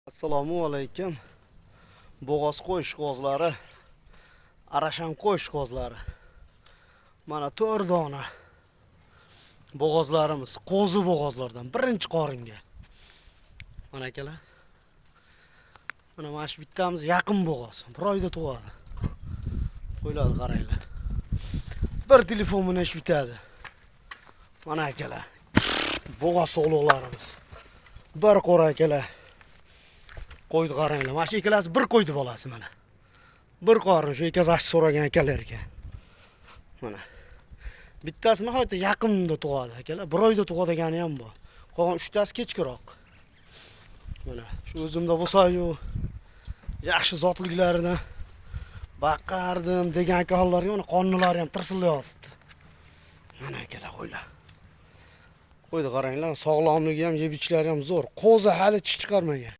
Assalomu alaykum. Bo'g'oz qo'sh qo'zlari, arashan qo'sh qo'zlari. Mana 4 dona bo'g'ozlarimiz, qo'zi bo'g'ozlardan birinchi qoringa. Mana akalar. Mana shu bittamiz yaqin bo'g'oz. Bir oyda tug'adi. Qo'yladi qaranglar. Bir telefon bilan ish bitadi. Mana akalar. Bo'g'oz o'g'loqlarimiz. Bir qo'ra akalar. Qo'ydi qaranglar. Mana shu ikkalasi bir qo'ydi bolasi mana. Bir qorin shu ikkasi so'ragan akalarga. Mana. Bittasi nihoyatda yaqinda tug'adi akalar. Bir oyda tug'adigani ham bor. Qolgan 3tasi kechkiroq. Mana shu o'zimda bo'lsa-yu yaxshi zotliklaridan baqardim degan akalarga mana qonnilari ham tirsillayapti. Mana akalar qo'ylar. Qo'ydi qaranglar, sog'lomligi ham, yeb ichishlari ham zo'r. Qo'zi hali tish chiqarmagan.